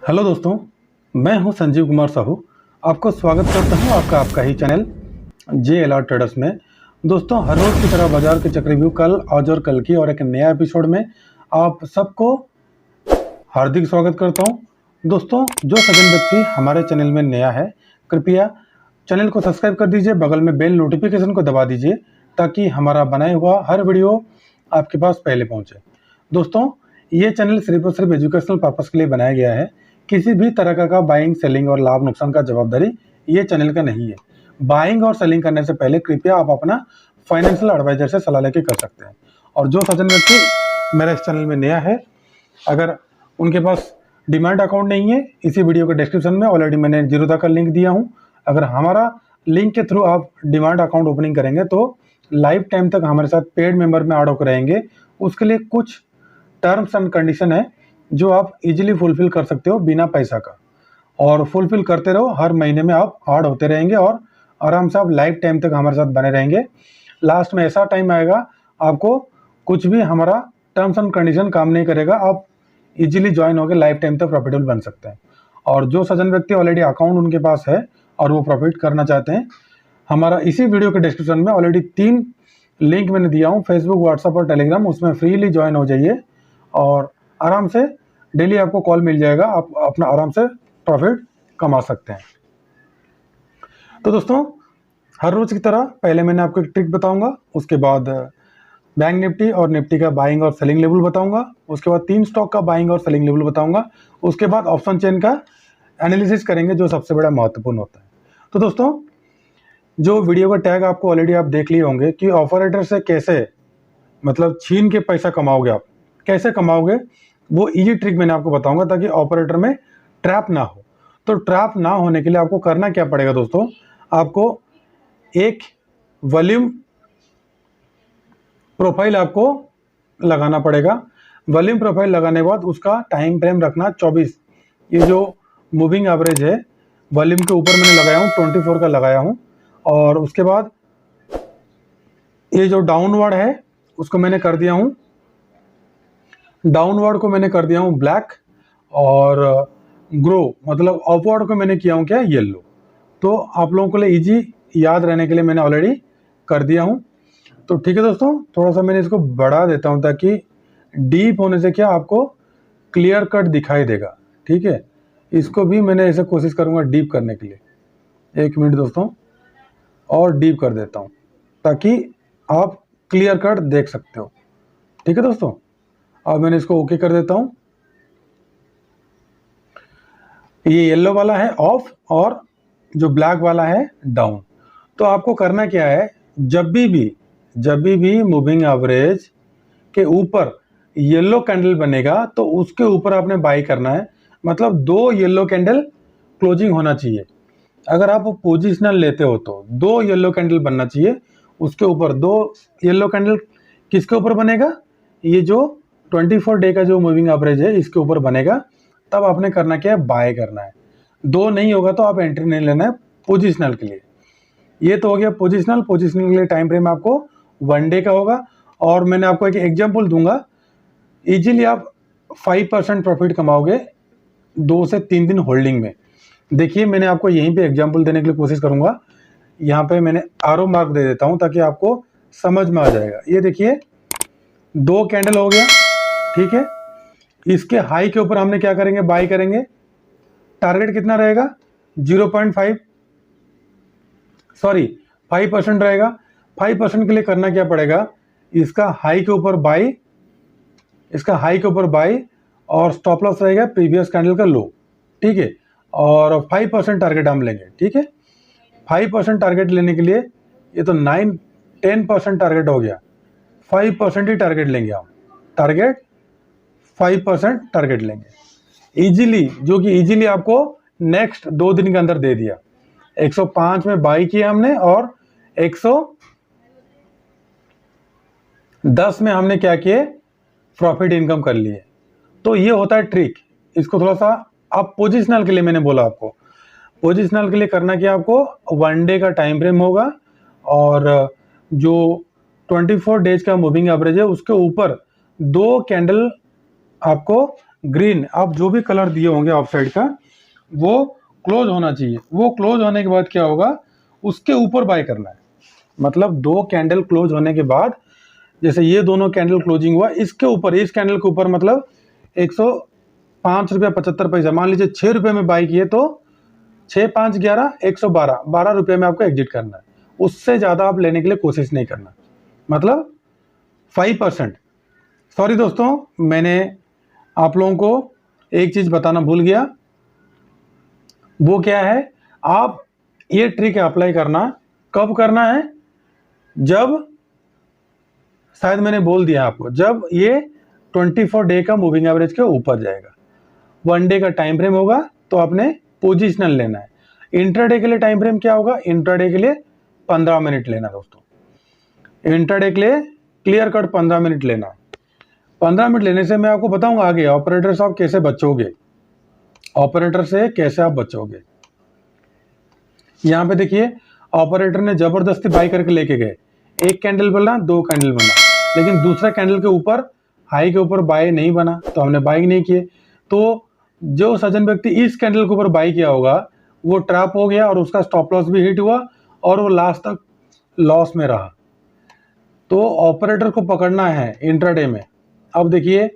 Hello दोस्तों, मैं हूं संजीव कुमार साहू। आपको स्वागत करता हूं आपका ही channel J L R traders में। दोस्तों, हर रोज़ की तरह बाजार के चक्रव्यूह कल, आज और कल की और एक नया एपिसोड में आप सबको हार्दिक स्वागत करता हूं। दोस्तों, जो सज्जन व्यक्ति हमारे चैनल में नया है, कृपया चैनल को सब्सक्राइब कर दीजिए, बगल में बेल नोटिफिकेशन को दबा दीजिए ताकि हमारा बनाया हुआ हर वीडियो आपके पास पहले पहुंचे। दोस्तों, ये चैनल सिर्फ और सिर्फ एजुकेशनल पर्पस के लिए बनाया गया है। किसी भी तरह का बाइंग, सेलिंग और लाभ नुकसान का जवाबदारी ये चैनल का नहीं है। बाइंग और सेलिंग करने से पहले कृपया आप अपना फाइनेंशियल एडवाइजर से सलाह लेके कर सकते हैं। और जो सज्जन व्यक्ति मेरे इस चैनल में नया है, अगर उनके पास डिमांड अकाउंट नहीं है, इसी वीडियो के डिस्क्रिप्शन में ऑलरेडी मैंने जीरोधा का लिंक दिया हूँ। अगर हमारा लिंक के थ्रू आप डिमांड अकाउंट ओपनिंग करेंगे तो लाइफ टाइम तक हमारे साथ पेड मेंबर में ऐड होकर रहेंगे। उसके लिए कुछ टर्म्स एंड कंडीशन है जो आप इजीली फुलफिल कर सकते हो बिना पैसा का, और फुलफिल करते रहो। हर महीने में आप ऐड होते रहेंगे और आराम से आप लाइफ टाइम तक हमारे साथ बने रहेंगे। लास्ट में ऐसा टाइम आएगा आपको कुछ भी हमारा टर्म्स एंड कंडीशन काम नहीं करेगा, आप इजीली ज्वाइन होकर लाइफ टाइम तक प्रॉफिटेबल बन सकते हैं। और जो सज्जन व्यक्ति ऑलरेडी अकाउंट उनके पास है और वो प्रॉफिट करना चाहते हैं, हमारा इसी वीडियो के डिस्क्रिप्शन में ऑलरेडी 3 लिंक मैंने दिया हूँ, फेसबुक, व्हाट्सअप और टेलीग्राम। उसमें फ्रीली ज्वाइन हो जाइए और आराम से डेली आपको कॉल मिल जाएगा, आप अपना आराम से प्रॉफिट कमा सकते हैं। तो दोस्तों, हर रोज की तरह पहले मैंने आपको एक ट्रिक बताऊंगा, उसके बाद बैंक निफ्टी और निफ्टी का बाइंग और सेलिंग लेवल बताऊंगा, उसके बाद 3 स्टॉक का बाइंग और सेलिंग लेवल बताऊंगा, उसके बाद ऑप्शन चेन का एनालिसिस करेंगे जो सबसे बड़ा महत्वपूर्ण होता है। तो दोस्तों, जो वीडियो का टैग आपको ऑलरेडी आप देख लिए होंगे कि ऑपरेटर से कैसे मतलब छीन के पैसा कमाओगे, आप कैसे कमाओगे, वो इजी ट्रिक मैंने आपको बताऊंगा ताकि ऑपरेटर में ट्रैप ना हो। तो ट्रैप ना होने के लिए आपको करना क्या पड़ेगा दोस्तों, आपको एक वॉल्यूम प्रोफाइल आपको लगाना पड़ेगा। वॉल्यूम प्रोफाइल लगाने के बाद उसका टाइम फ्रेम रखना 24। ये जो मूविंग एवरेज है वॉल्यूम के ऊपर मैंने लगाया हूँ, 24 का लगाया हूँ। और उसके बाद ये जो डाउनवर्ड है उसको मैंने कर दिया हूँ, डाउनवर्ड को मैंने कर दिया हूँ ब्लैक, और ग्रो मतलब अपवर्ड को मैंने किया हूँ क्या, येलो। तो आप लोगों के लिए इजी याद रहने के लिए मैंने ऑलरेडी कर दिया हूँ। तो ठीक है दोस्तों, थोड़ा सा मैंने इसको बढ़ा देता हूँ ताकि डीप होने से क्या आपको क्लियर कट दिखाई देगा। ठीक है, इसको भी मैंने ऐसे कोशिश करूँगा डीप करने के लिए। 1 मिनट दोस्तों, और डीप कर देता हूँ ताकि आप क्लियर कट देख सकते हो। ठीक है दोस्तों, अब मैंने इसको ओके कर देता हूँ। ये येलो वाला है ऑफ और जो ब्लैक वाला है डाउन। तो आपको करना क्या है, जब भी मूविंग एवरेज के ऊपर येलो कैंडल बनेगा तो उसके ऊपर आपने बाई करना है। मतलब 2 येलो कैंडल क्लोजिंग होना चाहिए। अगर आप पोजिशनल लेते हो तो 2 येलो कैंडल बनना चाहिए, उसके ऊपर 2 येलो कैंडल किसके ऊपर बनेगा, ये जो 24 डे का जो मूविंग एवरेज है इसके ऊपर बनेगा। तब आपने करना क्या है, बाय करना है। 2 नहीं होगा तो आप एंट्री नहीं लेना है पोजिशनल के लिए। ये तो हो गया पोजिशनल के लिए टाइम फ्रेम आपको 1 डे का होगा। और मैंने आपको एक एग्जांपल दूंगा, इजीली आप 5% प्रॉफिट कमाओगे 2 से 3 दिन होल्डिंग में। देखिए, मैंने आपको यहीं पे एग्जांपल देने के लिए कोशिश करूंगा। यहाँ पे मैंने आरो मार्क दे देता हूँ ताकि आपको समझ में आ जाएगा। ये देखिए 2 कैंडल हो गया, ठीक है। इसके हाई के ऊपर हमने क्या करेंगे, बाय करेंगे। टारगेट कितना रहेगा, 5% रहेगा। 5% के लिए करना क्या पड़ेगा, इसका हाई के ऊपर बाई, और स्टॉप लॉस रहेगा प्रीवियस कैंडल का लो। ठीक है, और 5% टारगेट हम लेंगे। ठीक है, 5% टारगेट लेने के लिए ये तो 9-10% टारगेट हो गया, 5% ही टारगेट लेंगे हम। टारगेट 5% टारगेट लेंगे इजीली, जो कि इजीली आपको नेक्स्ट 2 दिन के अंदर दे दिया। 105 में बाई किया हमने और 110 में हमने क्या किए, प्रॉफिट इनकम कर लिए। तो ये होता है ट्रिक। इसको थोड़ा सा आप पोजिशनल के लिए, मैंने बोला आपको पोजिशनल के लिए करना क्या, आपको 1 डे का टाइम फ्रेम होगा और जो 24 डेज का मूविंग एवरेज है उसके ऊपर 2 कैंडल आपको ग्रीन, आप जो भी कलर दिए होंगे ऑफ साइड का वो क्लोज होना चाहिए। वो क्लोज होने के बाद क्या होगा, उसके ऊपर बाय करना है। मतलब 2 कैंडल क्लोज होने के बाद, जैसे ये दोनों कैंडल क्लोजिंग हुआ, इसके ऊपर, इस कैंडल के ऊपर मतलब 105 रुपया 75 पैसा, मान लीजिए 6 रुपये में बाई किए तो 6 5 11 112, 12 रुपये में आपको एग्जिट करना है। उससे ज़्यादा आप लेने के लिए कोशिश नहीं करना, मतलब 5%। सॉरी दोस्तों, मैंने आप लोगों को एक चीज़ बताना भूल गया। वो क्या है, आप ये ट्रिक अप्लाई करना कब करना है, जब, शायद मैंने बोल दिया आपको, जब ये 24 डे का मूविंग एवरेज के ऊपर जाएगा। 1 डे का टाइम फ्रेम होगा तो आपने पोजिशनल लेना है। इंट्राडे के लिए टाइम फ्रेम क्या होगा, इंट्राडे के लिए 15 मिनट लेना दोस्तों। इंट्राडे के लिए क्लियर कट 15 मिनट लेना। 15 मिनट लेने से मैं आपको बताऊंगा आगे ऑपरेटर से आप कैसे बचोगे, ऑपरेटर से कैसे आप बचोगे। यहाँ पे देखिए, ऑपरेटर ने जबरदस्ती बाई करके लेके गए, एक कैंडल बना, 2 कैंडल बना, लेकिन दूसरा कैंडल के ऊपर, हाई के ऊपर बाई नहीं बना, तो हमने बाई नहीं किए। तो जो सज्जन व्यक्ति इस कैंडल के ऊपर बाई किया होगा वो ट्रैप हो गया और उसका स्टॉप लॉस भी हिट हुआ और वो लास्ट तक लॉस में रहा। तो ऑपरेटर को पकड़ना है इंट्राडे में। अब देखिए,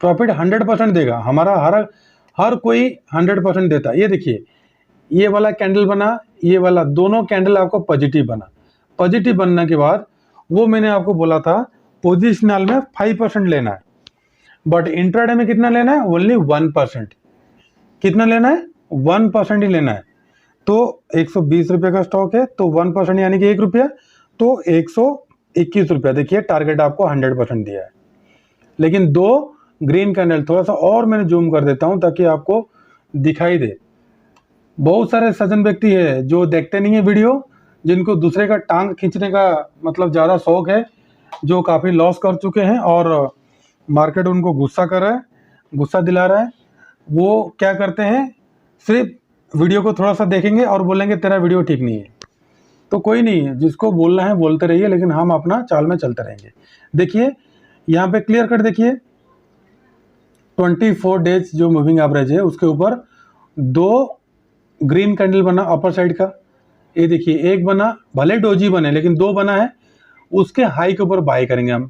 प्रॉफिट 100% देगा हमारा, हर कोई 100% देता है। ये देखिए, ये वाला कैंडल बना, ये वाला, दोनों कैंडल आपको पॉजिटिव बना। पॉजिटिव बनने के बाद वो मैंने आपको बोला था पोजिशनल में 5% लेना है, बट इंट्राडे में कितना लेना है, ओनली 1%। कितना लेना है, 1% ही लेना है। तो 120 रुपये का स्टॉक है तो 1% यानी कि 1 रुपया, तो 121 रुपया। देखिए टारगेट आपको 100% दिया है, लेकिन 2 ग्रीन कैंडल, थोड़ा सा और मैंने जूम कर देता हूं ताकि आपको दिखाई दे। बहुत सारे सज्जन व्यक्ति है जो देखते नहीं है वीडियो, जिनको दूसरे का टांग खींचने का मतलब ज़्यादा शौक है, जो काफ़ी लॉस कर चुके हैं और मार्केट उनको गुस्सा कर रहा है, गुस्सा दिला रहा है। वो क्या करते हैं, सिर्फ वीडियो को थोड़ा सा देखेंगे और बोलेंगे तेरा वीडियो ठीक नहीं है। तो कोई नहीं है, जिसको बोलना है बोलते रहिए, लेकिन हम अपना चाल में चलते रहेंगे। देखिए यहाँ पे क्लियर कट देखिए, 24 डेज जो मूविंग एवरेज है उसके ऊपर 2 ग्रीन कैंडल बना अपर साइड का। ये देखिए, एक बना, भले डोजी बने लेकिन 2 बना है, उसके हाई के ऊपर बाई करेंगे हम।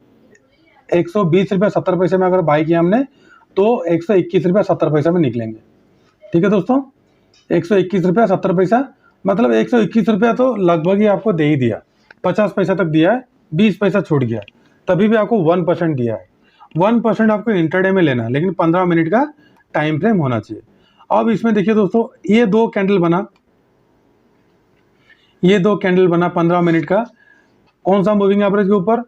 120 रुपये 70 पैसे में अगर बाई किया हमने तो 121 रुपये 70 पैसे में निकलेंगे। ठीक है दोस्तों, 121 रुपया 70 पैसा, मतलब 121 रुपया तो लगभग ही आपको दे ही दिया, 50 पैसा तक दिया है, 20 पैसा छूट गया, तभी भी आपको 1% दिया है। 1% आपको इंट्राडे में लेना है, लेकिन 15 मिनट का टाइम फ्रेम होना चाहिए। अब इसमें देखिए दोस्तों, ये 2 कैंडल बना, ये 2 कैंडल बना 15 मिनट का, कौन सा मूविंग एवरेज के ऊपर,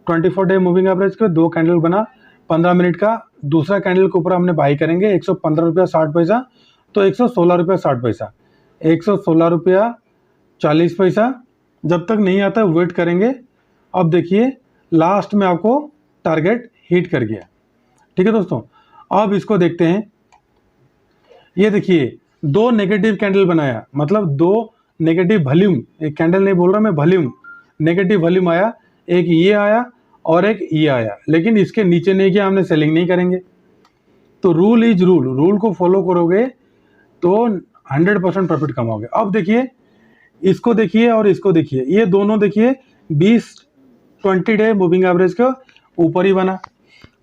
24 डे मूविंग एवरेज के 2 कैंडल बना 15 मिनट का। दूसरा कैंडल के ऊपर हमने बाई करेंगे 115 रुपया 60 पैसा, तो 116 रुपया 60 पैसा, 116 रुपया 40 पैसा। जब तक नहीं आता वेट करेंगे। अब देखिए लास्ट में आपको टारगेट हिट कर गया। ठीक है दोस्तों, अब इसको देखते हैं। ये देखिए 2 नेगेटिव कैंडल बनाया, मतलब 2 नेगेटिव वॉल्यूम, एक कैंडल नहीं बोल रहा मैं, वॉल्यूम, नेगेटिव वॉल्यूम आया, एक ये आया और एक ये आया, लेकिन इसके नीचे नहीं किया हमने, सेलिंग नहीं करेंगे। तो रूल इज रूल, रूल को फॉलो करोगे तो 100% प्रॉफिट कमाओगे। अब देखिए, इसको देखिए और इसको देखिए, ये दोनों देखिए 20 डे मूविंग एवरेज के ऊपर ही बना।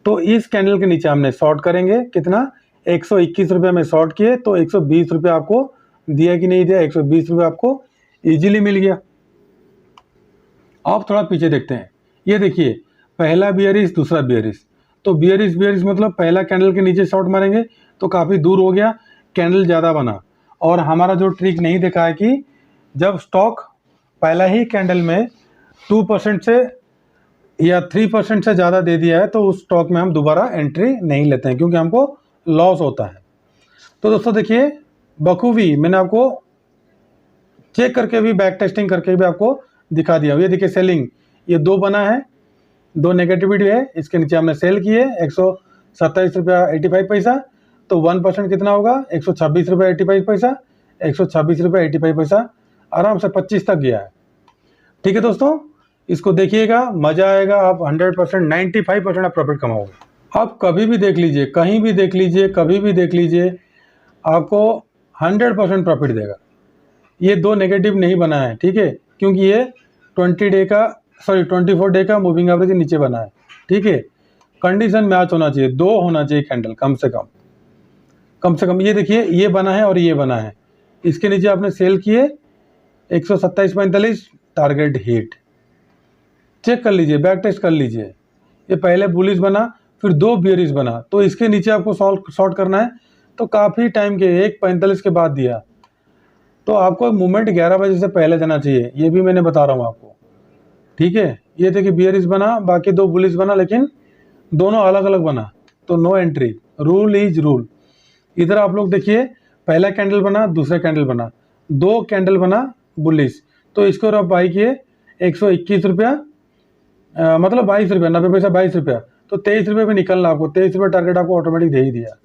तो इस कैंडल के नीचे हमने शॉर्ट करेंगे, कितना, 121 रुपये में शॉर्ट किए तो 120 रुपये आपको दिया कि नहीं दिया, 120 रुपये आपको इजीली मिल गया। अब थोड़ा पीछे देखते हैं। ये देखिए, पहला बियरिश, दूसरा बियरिश, तो बियरिश मतलब पहला कैंडल के नीचे शॉर्ट मारेंगे तो काफ़ी दूर हो गया, कैंडल ज़्यादा बना। और हमारा जो ट्रिक नहीं देखा है कि जब स्टॉक पहला ही कैंडल में 2% से या 3% से ज़्यादा दे दिया है तो उस स्टॉक में हम दोबारा एंट्री नहीं लेते हैं, क्योंकि हमको लॉस होता है। तो दोस्तों देखिए, बखूबी मैंने आपको चेक करके भी, बैक टेस्टिंग करके भी आपको दिखा दिया। ये देखिए सेलिंग, ये 2 बना है, 2 नेगेटिविटी है, इसके नीचे हमने सेल किए 127 रुपया 85 पैसा, तो 1% कितना होगा, 126 रुपया 85 पैसा, 126 रुपया 85 पैसा, आराम से 25 तक गया है। ठीक है दोस्तों, इसको देखिएगा, मज़ा आएगा, आप 100%, 95% आप प्रॉफिट कमाओगे। आप कभी भी देख लीजिए, कहीं भी देख लीजिए, कभी भी देख लीजिए, आपको 100% प्रॉफिट देगा। ये दो नेगेटिव नहीं बना है, ठीक है, क्योंकि ये 24 डे का मूविंग एवरेज के नीचे बना है, ठीक है। कंडीशन मैच होना चाहिए, दो होना चाहिए कैंडल कम से कम, कम से कम। ये देखिए, ये बना है और ये बना है, इसके नीचे आपने सेल किए 127.45, टारगेट हिट। चेक कर लीजिए, बैक टेस्ट कर लीजिए। ये पहले बुलिश बना, फिर दो बियरिश बना, तो इसके नीचे आपको शॉर्ट करना है, तो काफ़ी टाइम के 1:45 के बाद दिया, तो आपको मूवमेंट 11 बजे से पहले देना चाहिए, ये भी मैंने बता रहा हूँ आपको, ठीक है। ये देखिए बियरिश बना, बाकी दो बुलिश बना, लेकिन दोनों अलग अलग बना, तो no entry, rule is rule. इधर आप लोग देखिए, पहला कैंडल बना, दूसरा कैंडल बना, दो कैंडल बना बुलिश, तो इसको आप बाई किए 121 रुपया, मतलब 22 रुपया, 90 पैसा 22 रुपया, तो 23 रुपये में निकलना आपको, 23 रुपये टारगेट आपको ऑटोमेटिक दे ही दिया।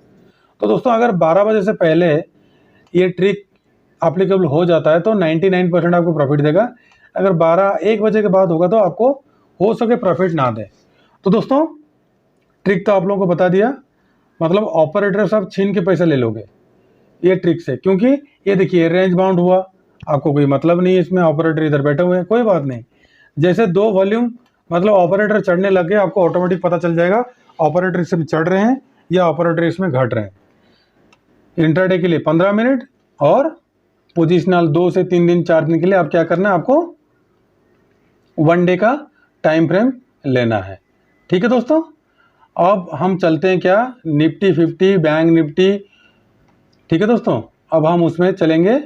तो दोस्तों अगर 12 बजे से पहले ये ट्रिक अप्लीकेबल हो जाता है तो 99% आपको प्रॉफिट देगा। अगर 1 बजे के बाद होगा तो आपको हो सके प्रॉफिट ना दे। तो दोस्तों ट्रिक तो आप लोगों को बता दिया, मतलब ऑपरेटर सब छीन के पैसा ले लोगे ये ट्रिक से, क्योंकि ये देखिए रेंज बाउंड हुआ, आपको कोई मतलब नहीं है इसमें, ऑपरेटर इधर बैठे हुए हैं, कोई बात नहीं। जैसे दो वॉल्यूम मतलब ऑपरेटर चढ़ने लग गए, आपको ऑटोमेटिक पता चल जाएगा ऑपरेटर इसमें चढ़ रहे हैं या ऑपरेटर इसमें घट रहे हैं। इंट्राडे के लिए 15 मिनट और पोजिशनल 2 से 3 दिन 4 दिन के लिए आप क्या करना है, आपको 1 डे का टाइम फ्रेम लेना है, ठीक है दोस्तों। अब हम चलते हैं क्या, निफ्टी 50, बैंक निफ्टी, ठीक है दोस्तों। अब हम उसमें चलेंगे,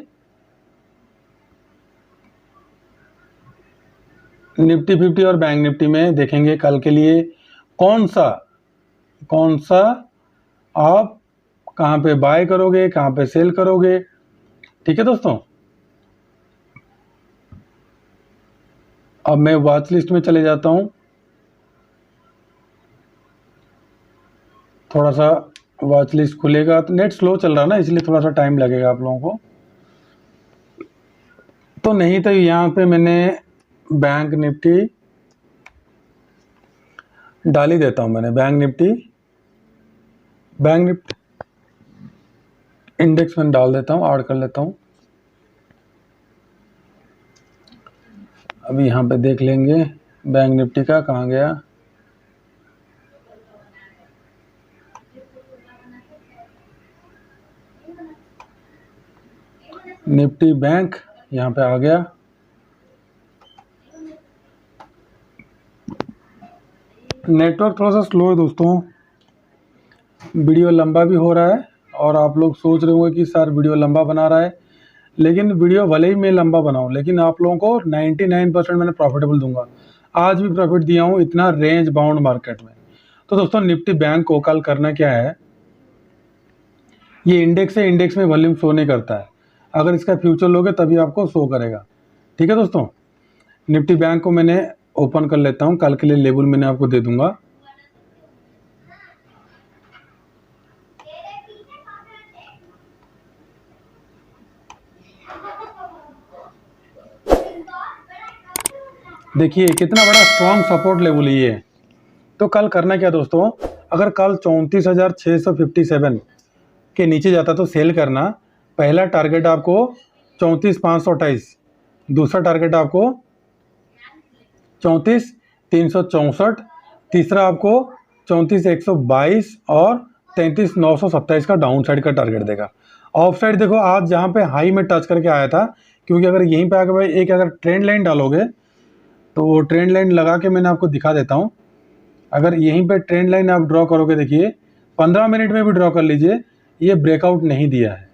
निफ्टी 50 और बैंक निफ्टी में देखेंगे कल के लिए कौन सा आप कहाँ पे बाय करोगे, कहाँ पे सेल करोगे, ठीक है दोस्तों। अब मैं वॉच लिस्ट में चले जाता हूँ, थोड़ा सा वॉच लिस्ट खुलेगा, तो नेट स्लो चल रहा है ना, इसलिए थोड़ा सा टाइम लगेगा आप लोगों को। तो नहीं तो यहाँ पे मैंने बैंक निफ्टी डाल ही देता हूँ, मैंने बैंक निफ्टी इंडेक्स में डाल देता हूँ, ऐड कर लेता हूँ। अभी यहाँ पे देख लेंगे बैंक निफ्टी का कहाँ गया, निफ्टी बैंक यहाँ पे आ गया। नेटवर्क थोड़ा सा स्लो है दोस्तों, वीडियो लंबा भी हो रहा है, और आप लोग सोच रहे होंगे कि सर वीडियो लंबा बना रहा है, लेकिन वीडियो भले ही मैं लंबा बनाऊं, लेकिन आप लोगों को 99% मैंने प्रॉफिटेबल दूंगा। आज भी प्रॉफिट दिया हूं इतना रेंज बाउंड मार्केट में। तो दोस्तों निफ्टी बैंक को कल करना क्या है, ये इंडेक्स है, इंडेक्स में वॉल्यूम शो नहीं करता है, अगर इसका फ्यूचर लोगे तभी आपको शो करेगा, ठीक है दोस्तों। निफ्टी बैंक को मैंने ओपन कर लेता हूँ, कल के लिए लेबल मैंने आपको दे दूंगा। देखिए कितना बड़ा स्ट्रॉन्ग सपोर्ट लेवल ये है। तो कल करना क्या दोस्तों, अगर कल 34,657 के नीचे जाता तो सेल करना। पहला टारगेट आपको 34,528, दूसरा टारगेट आपको 34,364, तीसरा आपको 34,122 और 33,927 का डाउन साइड का टारगेट देगा। ऑफ साइड देखो आज जहाँ पे हाई में टच करके आया था, क्योंकि अगर यहीं पे आके भाई एक अगर ट्रेंड लाइन डालोगे तो वो ट्रेंड लाइन लगा के मैंने आपको दिखा देता हूँ। अगर यहीं पे ट्रेंड लाइन आप ड्रॉ करोगे, देखिए 15 मिनट में भी ड्रॉ कर लीजिए, ये ब्रेकआउट नहीं दिया है,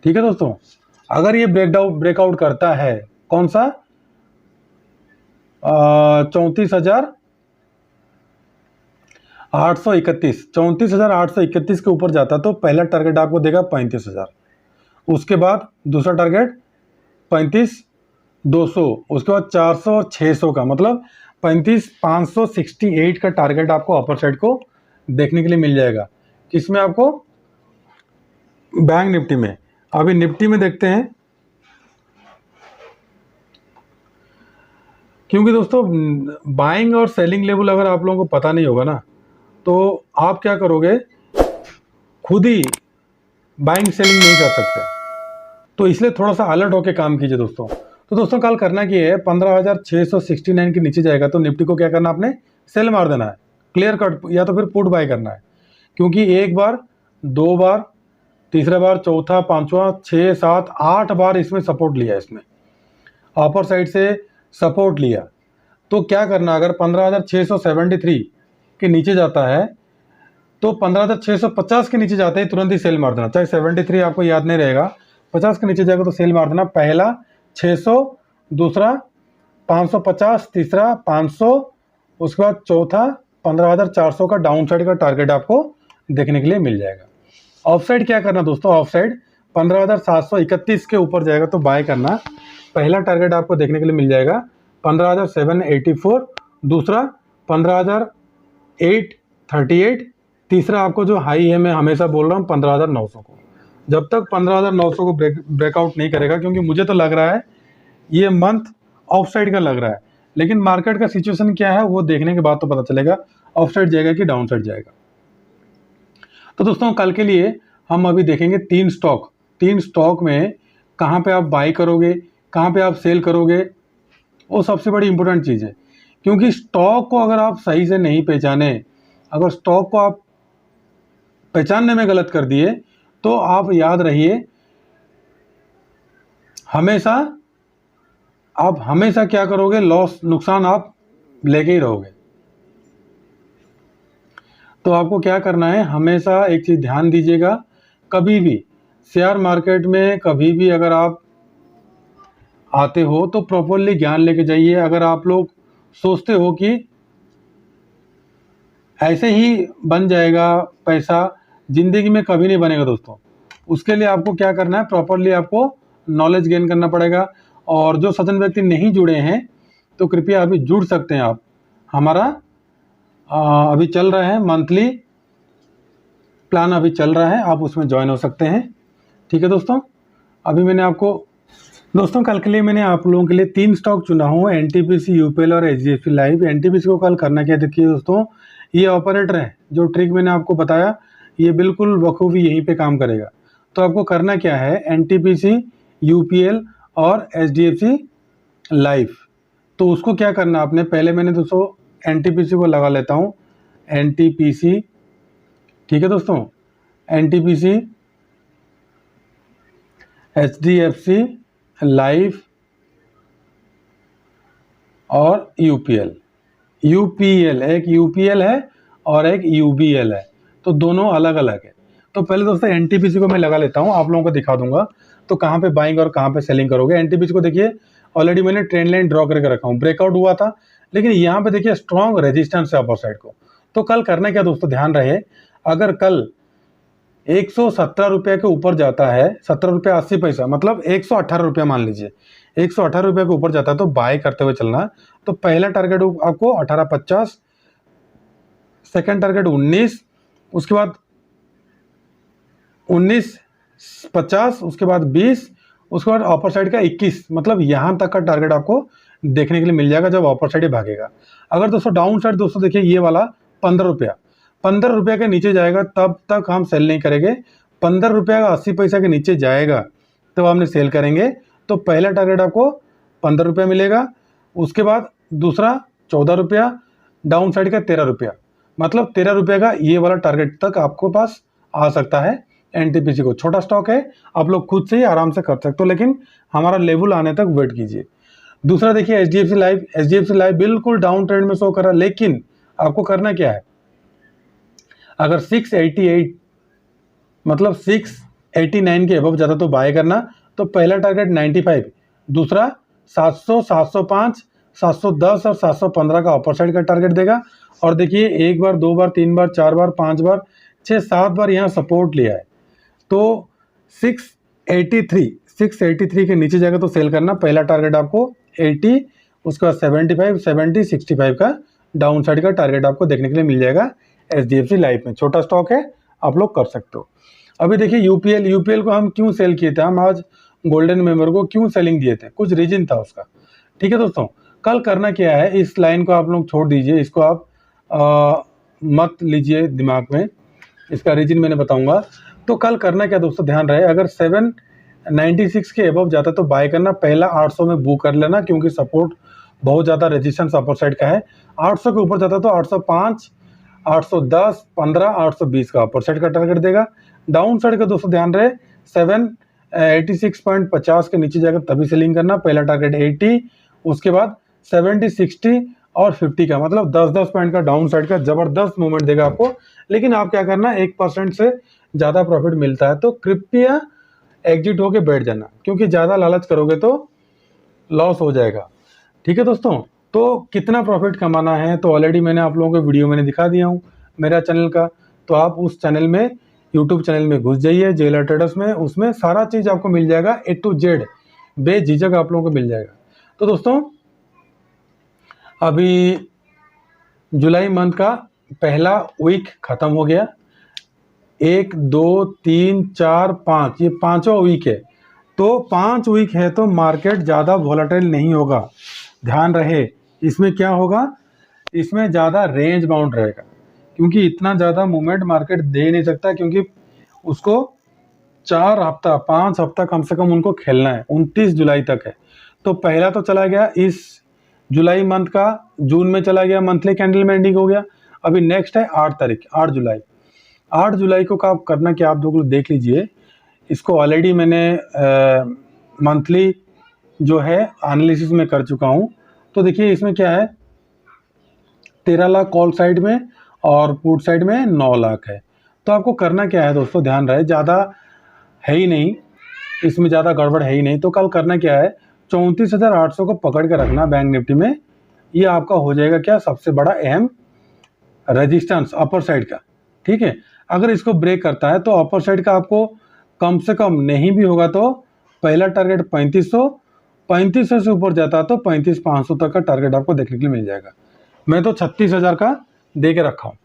ठीक है दोस्तों। अगर ये ब्रेकआउट करता है, कौन सा 34,831 के ऊपर जाता तो पहला टारगेट आपको देगा 35,000, उसके बाद दूसरा टारगेट 35,200, उसके बाद 400 और 600 का, मतलब 35,568 का टारगेट आपको अपर साइड को देखने के लिए मिल जाएगा। किसमें आपको, बैंक निफ्टी में। अभी निफ्टी में देखते हैं, क्योंकि दोस्तों बाइंग और सेलिंग लेवल अगर आप लोगों को पता नहीं होगा ना, तो आप क्या करोगे, खुद ही बाइंग सेलिंग नहीं कर सकते, तो इसलिए थोड़ा सा अलर्ट होकर काम कीजिए दोस्तों। तो दोस्तों कल करना क्या है, 15,669 के नीचे जाएगा तो निफ्टी को क्या करना, आपने सेल मार देना है, क्लियर कट, या तो फिर पुट बाय करना है। क्योंकि एक बार, दो बार, तीसरा बार, चौथा, पांचवा, 6, 7, 8 बार इसमें सपोर्ट लिया, इसमें अपर साइड से सपोर्ट लिया। तो क्या करना, अगर 15,673 के नीचे जाता है तो 15,650 के नीचे जाते ही तुरंत ही सेल मार देना। चाहे 73 आपको याद नहीं रहेगा, 50 के नीचे जाएगा तो सेल मार देना। पहला 600, दूसरा 550, तीसरा 500, उसके बाद चौथा 15,400 का डाउन साइड का टारगेट आपको देखने के लिए मिल जाएगा। ऑफ साइड क्या करना दोस्तों, ऑफ साइड 15,731 के ऊपर जाएगा तो बाय करना। पहला टारगेट आपको देखने के लिए मिल जाएगा 15,784, दूसरा 15,838, तीसरा आपको जो हाई है, मैं हमेशा बोल रहा हूँ 15,900 को। जब तक 15,900 को ब्रेकआउट नहीं करेगा, क्योंकि मुझे तो लग रहा है ये मंथ ऑफ साइड का लग रहा है, लेकिन मार्केट का सिचुएशन क्या है वो देखने के बाद तो पता चलेगा ऑफ साइड जाएगा कि डाउन साइड जाएगा। तो दोस्तों कल के लिए हम अभी देखेंगे 3 स्टॉक। 3 स्टॉक में कहाँ पे आप बाई करोगे, कहाँ पे आप सेल करोगे, वो सबसे बड़ी इंपॉर्टेंट चीज़ है। क्योंकि स्टॉक को अगर आप सही से नहीं पहचाने, अगर स्टॉक को आप पहचानने में गलत कर दिए तो आप याद रहिए, आप हमेशा क्या करोगे, लॉस, नुकसान आप लेके ही रहोगे। तो आपको क्या करना है, हमेशा एक चीज़ ध्यान दीजिएगा, कभी भी शेयर मार्केट में कभी भी अगर आप आते हो तो प्रॉपरली ज्ञान लेके जाइए। अगर आप लोग सोचते हो कि ऐसे ही बन जाएगा पैसा, ज़िंदगी में कभी नहीं बनेगा दोस्तों। उसके लिए आपको क्या करना है, प्रॉपरली आपको नॉलेज गेन करना पड़ेगा। और जो सज्जन व्यक्ति नहीं जुड़े हैं तो कृपया अभी जुड़ सकते हैं आप। हमारा अभी चल रहा है मंथली प्लान, अभी चल रहा है, आप उसमें ज्वाइन हो सकते हैं। ठीक है दोस्तों, अभी मैंने आपको दोस्तों कल के लिए मैंने आप लोगों के लिए 3 स्टॉक चुना हूँ, एनटीपीसी, यूपीएल और एचडीएफसी लाइफ। एनटीपीसी को कल करना क्या, देखिए दोस्तों, ये ऑपरेटर है, जो ट्रिक मैंने आपको बताया ये बिल्कुल बखूबी यहीं पे काम करेगा। तो आपको करना क्या है, एनटीपीसी, यूपीएल और एचडीएफसी लाइफ, तो उसको क्या करना आपने, पहले मैंने दोस्तों एनटीपीसी को लगा लेता हूँ, एनटीपीसी, ठीक है दोस्तों, एनटीपीसी, एचडीएफसी लाइफ और यूपीएल। यूपीएल, एक यूपीएल है और एक यूबीएल है, तो दोनों अलग अलग है। तो पहले दोस्तों एनटीपीसी को मैं लगा लेता हूँ, आप लोगों को दिखा दूंगा तो कहाँ पे बाइंग और कहाँ पे सेलिंग करोगे। एनटीपीसी को देखिए, ऑलरेडी मैंने ट्रेंड लाइन ड्रॉ करके रखा हूँ, ब्रेकआउट हुआ था, लेकिन यहाँ पे देखिए स्ट्रॉन्ग रेजिस्टेंस है अपर साइड को। तो कल करना क्या दोस्तों, ध्यान रहे, अगर कल 117 रुपये के ऊपर जाता है, 17 रुपये 80 पैसा, मतलब 118 रुपया मान लीजिए, 118 रुपये के ऊपर जाता है तो बाय करते हुए चलना। तो पहला टारगेट आपको 18.50, सेकंड टारगेट 19, उसके बाद 19.50, उसके बाद 20, उसके बाद अपर साइड का 21, मतलब यहाँ तक का टारगेट आपको देखने के लिए मिल जाएगा जब अपर साइड भागेगा। अगर दोस्तों डाउन साइड दोस्तों देखिए ये वाला 15 रुपया, 15 रुपये के नीचे जाएगा तब तक हम सेल नहीं करेंगे। 15 रुपये का 80 पैसा के नीचे जाएगा तब हमने सेल करेंगे। तो पहला टारगेट आपको 15 रुपया मिलेगा, उसके बाद दूसरा 14 रुपया, डाउन साइड का 13 रुपया, मतलब 13 रुपये का ये वाला टारगेट तक आपको पास आ सकता है। एनटीपीसी को छोटा स्टॉक है, आप लोग खुद से ही आराम से कर सकते हो, लेकिन हमारा लेवल आने तक वेट कीजिए। दूसरा देखिए एचडीएफसी लाइफ, एचडीएफसी लाइफ बिल्कुल डाउन ट्रेंड में शो कर रहा है, लेकिन आपको करना क्या है, अगर 688 मतलब 689 के अबव जाता तो बाय करना। तो पहला टारगेट 95, दूसरा 700, 705, 710 और 715 का अपर साइड का टारगेट देगा। और देखिए एक बार, दो बार, तीन बार, चार बार, 5 बार, 6, 7 बार यहाँ सपोर्ट लिया है। तो 683 के नीचे जाएगा तो सेल करना। पहला टारगेट आपको 80, उसके बाद 75, 70, 65 का डाउन साइड का टारगेट आपको देखने के लिए मिल जाएगा। एचडीएफसी लाइफ में छोटा स्टॉक है, आप लोग कर सकते हो। अभी देखिए यूपीएल को हम क्यों सेल किए थे, हम आज गोल्डन मेंबर को क्यों सेलिंग दिए थे, कुछ रीजन था उसका। ठीक है दोस्तों, कल करना क्या है, इस लाइन को आप लोग छोड़ दीजिए, इसको आप मत लीजिए दिमाग में, इसका रीजन मैंने बताऊंगा। तो कल करना क्या दोस्तों, ध्यान रहे, अगर 796 के अबव जाता तो बाय करना, पहला 800 में बुक कर लेना, क्योंकि सपोर्ट बहुत ज़्यादा रेजिस्टेंस अपर साइड का है। 800 के ऊपर जाता तो 805, 810, 15, 820 का अपर साइड का टारगेट देगा। डाउन साइड का दोस्तों ध्यान रहे, 786.50 के नीचे जाकर तभी सेलिंग करना, पहला टारगेट 80, उसके बाद 70, 60 और 50 का, मतलब 10-10 पॉइंट का डाउन साइड का जबरदस्त मूवमेंट देगा आपको। लेकिन आप क्या करना, 1% से ज़्यादा प्रॉफिट मिलता है तो कृपया एग्जिट होके बैठ जाना, क्योंकि ज़्यादा लालच करोगे तो लॉस हो जाएगा। ठीक है दोस्तों, तो कितना प्रॉफिट कमाना है तो ऑलरेडी मैंने आप लोगों को वीडियो मैंने दिखा दिया हूँ मेरा चैनल का, तो आप उस चैनल में, यूट्यूब चैनल में घुस जाइए JLR ट्रेडर्स में, उसमें सारा चीज़ आपको मिल जाएगा, A to Z बेझिझक आप लोगों को मिल जाएगा। तो दोस्तों अभी जुलाई मंथ का पहला वीक ख़त्म हो गया, 1, 2, 3, 4, 5, ये पाँचवा वीक है। तो 5 वीक है तो मार्केट ज़्यादा वॉलेटाइल नहीं होगा, ध्यान रहे। इसमें क्या होगा, इसमें ज़्यादा रेंज बाउंड रहेगा, क्योंकि इतना ज़्यादा मूवमेंट मार्केट दे नहीं सकता, क्योंकि उसको 4 हफ्ता 5 हफ्ता कम से कम उनको खेलना है, 29 जुलाई तक है। तो पहला तो चला गया इस जुलाई मंथ का, जून में चला गया, मंथली कैंडल में एंडिंग हो गया। अभी नेक्स्ट है 8 तारीख, 8 जुलाई। 8 जुलाई को आप करना क्या, आप लोग देख लीजिए, इसको ऑलरेडी मैंने मंथली जो है एनालिसिस में कर चुका हूँ। तो देखिए इसमें क्या है, 13 लाख कॉल साइड में और पुट साइड में 9 लाख है। तो आपको करना क्या है दोस्तों, ध्यान रहे, ज़्यादा है ही नहीं, इसमें ज़्यादा गड़बड़ है ही नहीं। तो कल करना क्या है, 34,800 को पकड़ के रखना बैंक निफ्टी में, ये आपका हो जाएगा क्या, सबसे बड़ा अहम रेजिस्टेंस अपर साइड का। ठीक है, अगर इसको ब्रेक करता है तो अपर साइड का आपको कम से कम नहीं भी होगा तो पहला टारगेट 3500, 3500 से ऊपर जाता है तो 35,500 तक का टारगेट आपको देखने के लिए मिल जाएगा। मैं तो 36,000 का दे के रखा हूँ।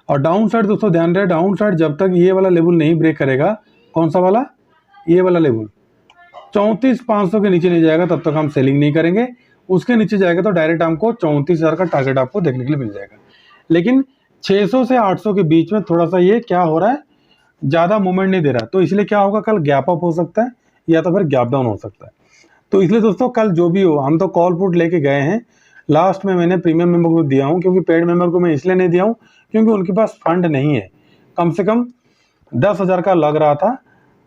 और डाउन साइड दोस्तों ध्यान रहे, डाउन साइड जब तक ये वाला लेवल नहीं ब्रेक करेगा, कौन सा वाला, ये वाला लेवल 34,500 के नीचे नहीं जाएगा तब तक हम सेलिंग नहीं करेंगे। उसके नीचे जाएगा तो डायरेक्ट हमको 34,000 का टारगेट आपको देखने के लिए मिल जाएगा। लेकिन 600 से 800 के बीच में थोड़ा सा ये क्या हो रहा है, ज़्यादा मूवमेंट नहीं दे रहा, तो इसलिए क्या होगा, कल गैप अप हो सकता है या तो फिर गैप डाउन हो सकता है। तो इसलिए दोस्तों कल जो भी हो, हम तो कॉल पुट लेके गए हैं, लास्ट में मैंने प्रीमियम मेंबर को दिया हूँ, क्योंकि पेड मेंबर को मैं इसलिए नहीं दिया हूँ क्योंकि उनके पास फंड नहीं है, कम से कम 10,000 का लग रहा था,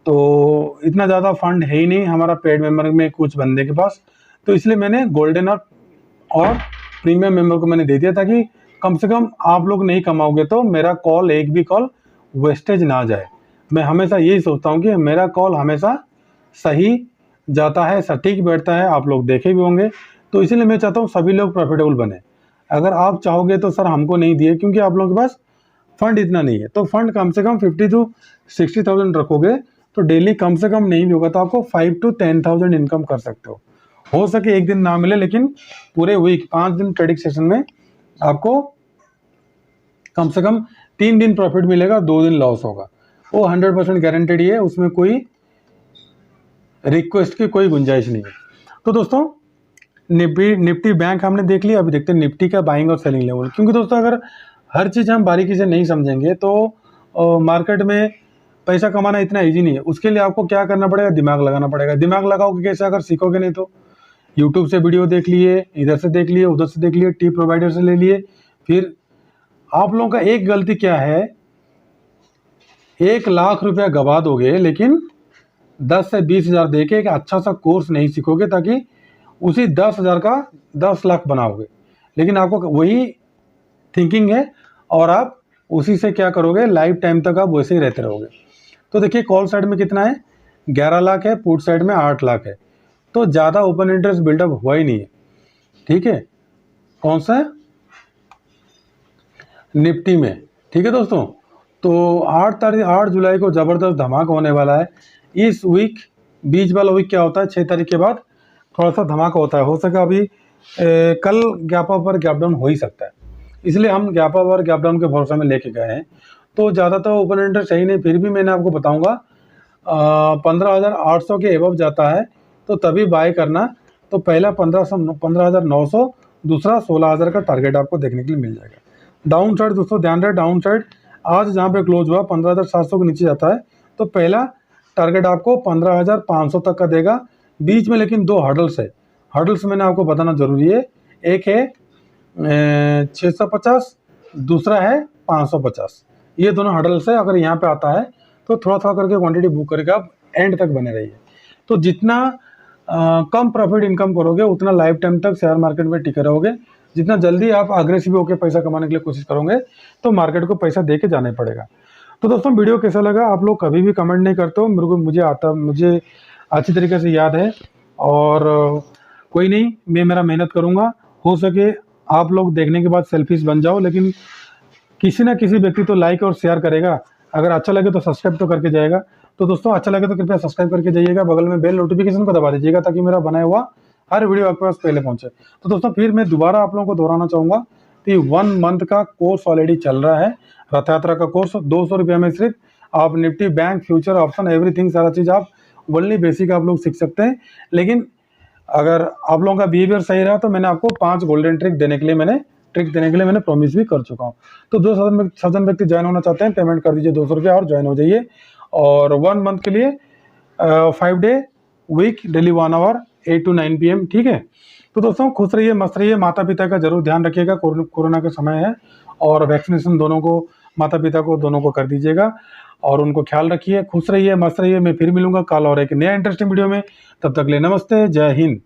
तो इतना ज़्यादा फंड है ही नहीं हमारा पेड मेंबर में कुछ बंदे के पास, तो इसलिए मैंने गोल्डन और प्रीमियम मेंबर को मैंने दे दिया, ताकि कम से कम आप लोग नहीं कमाओगे तो मेरा कॉल, एक भी कॉल वेस्टेज ना जाए। मैं हमेशा यही सोचता हूँ कि मेरा कॉल हमेशा सही जाता है, सटीक बैठता है, आप लोग देखे भी होंगे। तो इसीलिए मैं चाहता हूँ सभी लोग प्रॉफिटेबल बने। अगर आप चाहोगे तो सर हमको नहीं दिए, क्योंकि आप लोगों के पास फंड इतना नहीं है, तो फंड कम से कम 50 to 60,000 रखोगे तो डेली कम से कम नहीं भी होगा तो आपको 5 to 10,000 इनकम कर सकते हो सके एक दिन ना मिले, लेकिन पूरे वीक 5 दिन ट्रेडिंग सेशन में आपको कम से कम 3 दिन प्रॉफिट मिलेगा, 2 दिन लॉस होगा, वो 100% गारंटेड ही है, उसमें कोई रिक्वेस्ट की कोई गुंजाइश नहीं है। तो दोस्तों निफ्टी बैंक हमने देख लिया, अभी देखते हैं निफ्टी का बाइंग और सेलिंग लेवल, क्योंकि दोस्तों अगर हर चीज़ हम बारीकी से नहीं समझेंगे तो मार्केट में पैसा कमाना इतना इजी नहीं है। उसके लिए आपको क्या करना पड़ेगा, दिमाग लगाना पड़ेगा। दिमाग लगाओगे कैसे, अगर सीखोगे नहीं तो यूट्यूब से वीडियो देख लिए, इधर से देख लिए, उधर से देख लिए, टी प्रोवाइडर से ले लिए। फिर आप लोगों का एक गलती क्या है, 1 लाख रुपया गवा दोगे लेकिन 10 से 20,000 दे के एक अच्छा सा कोर्स नहीं सीखोगे, ताकि उसी 10,000 का 10 लाख बनाओगे। लेकिन आपको वही थिंकिंग है और आप उसी से क्या करोगे, लाइफ टाइम तक आप वैसे ही रहते रहोगे। तो देखिए कॉल साइड में कितना है, 11 लाख है, पुट साइड में 8 लाख है, तो ज़्यादा ओपन इंटरेस्ट बिल्डअप हुआ ही नहीं है। ठीक है, कौन सा है, निफ्टी में। ठीक है दोस्तों, तो 8 जुलाई को ज़बरदस्त धमाका होने वाला है। इस वीक बीच वाला वीक क्या होता है, 6 तारीख के बाद थोड़ा सा धमाका होता है, हो सका अभी कल गैप अप और गैप डाउन हो ही सकता है, इसलिए हम गैप अप और गैप डाउन के भरोसा में लेके गए हैं। तो ज़्यादा तो ओपन इंटरेस्ट सही नहीं, फिर भी मैंने आपको बताऊंगा 15,800 के एबव जाता है तो तभी बाय करना। तो पहला 15,900, दूसरा 16,000 का टारगेट आपको देखने के लिए मिल जाएगा। डाउन साइड दोस्तों ध्यान रहे, डाउन साइड आज जहाँ पे क्लोज हुआ 15,700 के नीचे जाता है तो पहला टारगेट आपको 15,500 तक का देगा। बीच में लेकिन दो हर्डल्स है, हर्डल्स मैंने आपको बताना जरूरी है। एक है 650, दूसरा है 550। ये दोनों हर्डल्स है। अगर यहाँ पे आता है तो थोड़ा थोड़ा करके क्वांटिटी बुक करके आप एंड तक बने रहिए। तो जितना कम प्रॉफिट इनकम करोगे उतना लाइफ टाइम तक शेयर मार्केट में टिके रहोगे। जितना जल्दी आप अग्रेसिव होकर पैसा कमाने के लिए कोशिश करोगे तो मार्केट को पैसा दे के जाना पड़ेगा। तो दोस्तों वीडियो कैसा लगा आप लोग कभी भी कमेंट नहीं करते हो, मुझे अच्छी तरीके से याद है। और कोई नहीं, मैं मेरा मेहनत करूँगा, हो सके आप लोग देखने के बाद सेल्फिश बन जाओ, लेकिन किसी ना किसी व्यक्ति तो लाइक और शेयर करेगा। अगर अच्छा लगे तो सब्सक्राइब तो करके जाएगा। तो दोस्तों अच्छा लगे तो कृपया सब्सक्राइब करके जाइएगा, बगल में बेल नोटिफिकेशन को दबा दीजिएगा ताकि मेरा बनाया हुआ हर वीडियो आपके पास पहले पहुंचे। तो दोस्तों फिर मैं दोबारा आप लोगों को दोहराना चाहूँगा कि 1 मंथ का कोर्स ऑलरेडी चल रहा है, रथ यात्रा का कोर्स 200 रुपये में सिर्फ आप Nifty, bank, future, option, everything सारा चीज़ आप ओनली बेसिक आप लोग सीख सकते हैं। लेकिन अगर आप लोगों का बिहेवियर सही रहा तो मैंने आपको 5 गोल्डन ट्रिक देने के लिए मैंने प्रॉमिस भी कर चुका हूँ। तो जो सज्जन व्यक्ति ज्वाइन होना चाहते हैं पेमेंट कर दीजिए 200 रुपया और ज्वाइन हो जाइए। और 1 मंथ के लिए 5 day week daily 1 hour 8 to 9 PM, ठीक है। तो दोस्तों खुश रहिए, मस्त रहिए, माता पिता का जरूर ध्यान रखिएगा, कोरोना का समय है और वैक्सीनेशन दोनों को, माता पिता को दोनों को कर दीजिएगा और उनको ख्याल रखिए। खुश रहिए, मस्त रहिए। मैं फिर मिलूंगा कल और एक नया इंटरेस्टिंग वीडियो में। तब तक ले नमस्ते, जय हिंद।